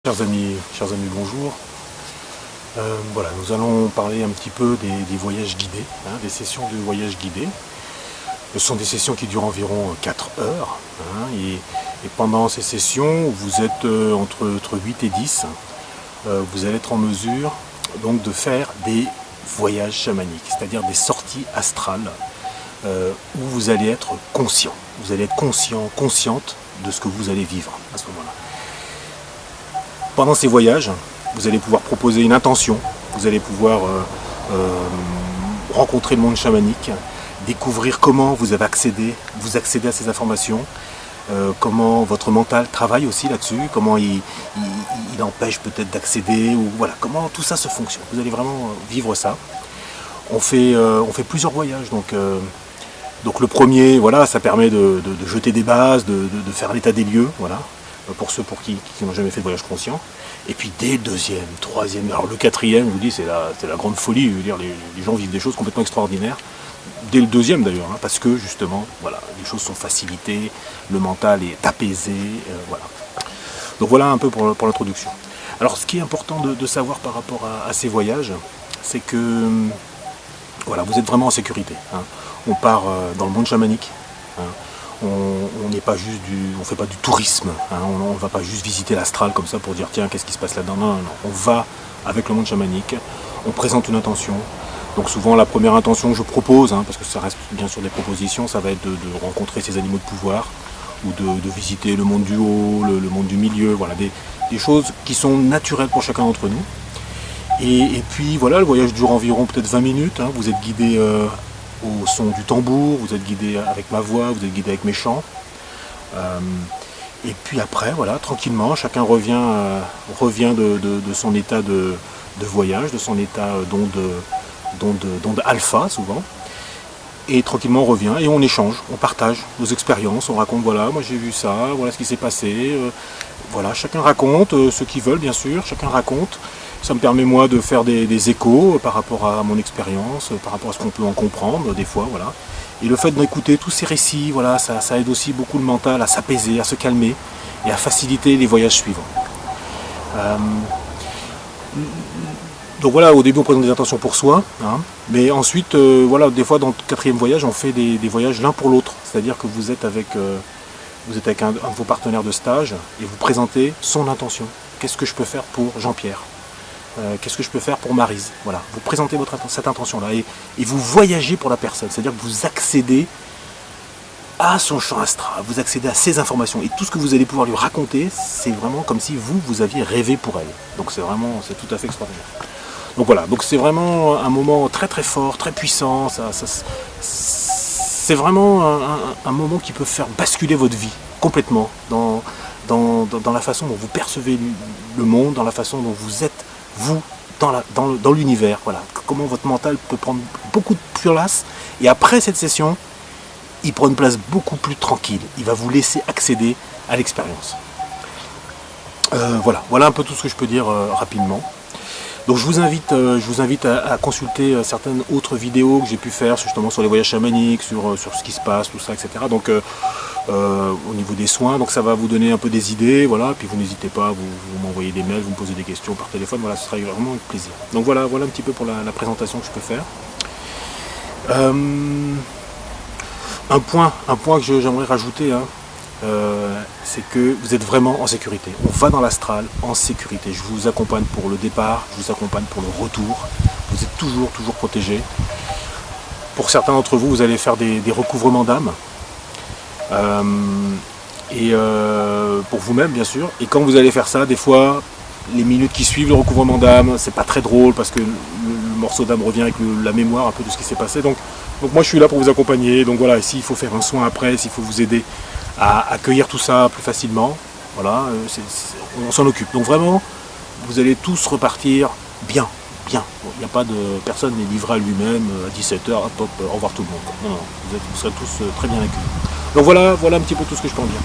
Chers amis, bonjour. Voilà, nous allons parler un petit peu des voyages guidés, des sessions de voyage guidés. Ce sont des sessions qui durent environ 4 heures. Et pendant ces sessions, vous êtes entre 8 et 10. Vous allez être en mesure donc de faire des voyages chamaniques, c'est-à-dire des sorties astrales où vous allez être conscient. Vous allez être consciente de ce que vous allez vivre à ce moment-là. Pendant ces voyages, vous allez pouvoir proposer une intention, vous allez pouvoir rencontrer le monde chamanique, découvrir comment vous accédez à ces informations, comment votre mental travaille aussi là-dessus, comment il empêche peut-être d'accéder, ou voilà, comment tout ça se fonctionne. Vous allez vraiment vivre ça. On fait plusieurs voyages, donc le premier, voilà, ça permet de jeter des bases, de faire l'état des lieux, voilà, pour ceux qui n'ont jamais fait de voyage conscient. Et puis dès le deuxième, troisième, alors le quatrième, je vous dis, c'est la grande folie. Je veux dire, les gens vivent des choses complètement extraordinaires. Dès le deuxième d'ailleurs, parce que justement, voilà, les choses sont facilitées, le mental est apaisé, voilà. Donc voilà un peu pour l'introduction. Alors ce qui est important de savoir par rapport à ces voyages, c'est que voilà, vous êtes vraiment en sécurité. On part dans le monde chamanique. On n'est pas juste on fait pas du tourisme, on ne va pas juste visiter l'astral comme ça pour dire tiens qu'est-ce qui se passe là-dedans, non, on va avec le monde chamanique, on présente une intention. Donc souvent la première intention que je propose, parce que ça reste bien sûr des propositions, ça va être de rencontrer ces animaux de pouvoir, ou de visiter le monde du haut, le monde du milieu, voilà, des choses qui sont naturelles pour chacun d'entre nous. Et puis voilà, le voyage dure environ peut-être 20 minutes, vous êtes guidé au son du tambour, vous êtes guidé avec ma voix, vous êtes guidé avec mes chants. Et puis après, voilà, tranquillement, chacun revient de son état de voyage, de son état d'onde alpha souvent. Et tranquillement on revient et on échange, on partage nos expériences, on raconte voilà, moi j'ai vu ça, voilà ce qui s'est passé. Voilà, chacun raconte, ceux qui veulent bien sûr, chacun raconte. Ça me permet moi de faire des échos par rapport à mon expérience, par rapport à ce qu'on peut en comprendre des fois, voilà. Et le fait d'écouter tous ces récits, voilà, ça aide aussi beaucoup le mental à s'apaiser, à se calmer et à faciliter les voyages suivants. Donc voilà, au début on présente des intentions pour soi, mais ensuite, voilà, des fois dans le quatrième voyage, on fait des voyages l'un pour l'autre. C'est-à-dire que vous êtes avec un de vos partenaires de stage et vous présentez son intention. Qu'est-ce que je peux faire pour Jean-Pierre ? Qu'est-ce que je peux faire pour Maryse? Voilà, vous présentez cette intention-là et vous voyagez pour la personne, c'est-à-dire que vous accédez à son champ astral, vous accédez à ses informations et tout ce que vous allez pouvoir lui raconter, c'est vraiment comme si vous aviez rêvé pour elle. Donc c'est tout à fait extraordinaire. Donc voilà, donc c'est vraiment un moment très très fort, très puissant, c'est vraiment un moment qui peut faire basculer votre vie complètement dans la façon dont vous percevez le monde, dans la façon dont vous êtes vous dans l'univers, voilà, comment votre mental peut prendre beaucoup de place et après cette session, il prend une place beaucoup plus tranquille, il va vous laisser accéder à l'expérience. Voilà un peu tout ce que je peux dire rapidement. Donc je vous invite à consulter certaines autres vidéos que j'ai pu faire justement sur les voyages chamaniques, sur ce qui se passe, tout ça, etc. Donc au niveau des soins, donc ça va vous donner un peu des idées, voilà, puis vous n'hésitez pas, vous m'envoyez des mails, vous me posez des questions par téléphone, voilà, ce sera vraiment avec plaisir. Donc voilà un petit peu pour la présentation que je peux faire. Un point que j'aimerais rajouter, c'est que vous êtes vraiment en sécurité. On va dans l'astral en sécurité. Je vous accompagne pour le départ, je vous accompagne pour le retour. Vous êtes toujours protégé. Pour certains d'entre vous, vous allez faire des recouvrements d'âme. Pour vous-même bien sûr, et quand vous allez faire ça, des fois les minutes qui suivent le recouvrement d'âme, c'est pas très drôle parce que le morceau d'âme revient avec la mémoire un peu de ce qui s'est passé, donc moi je suis là pour vous accompagner, donc voilà, s'il faut faire un soin après, s'il faut vous aider à accueillir tout ça plus facilement, voilà, on s'en occupe, donc vraiment vous allez tous repartir bien. Il n'y a pas de personne n'est livré à lui-même à 17h, hop, au revoir tout le monde. Non, vous serez tous très bien accueillis. Donc voilà un petit peu tout ce que je peux en dire.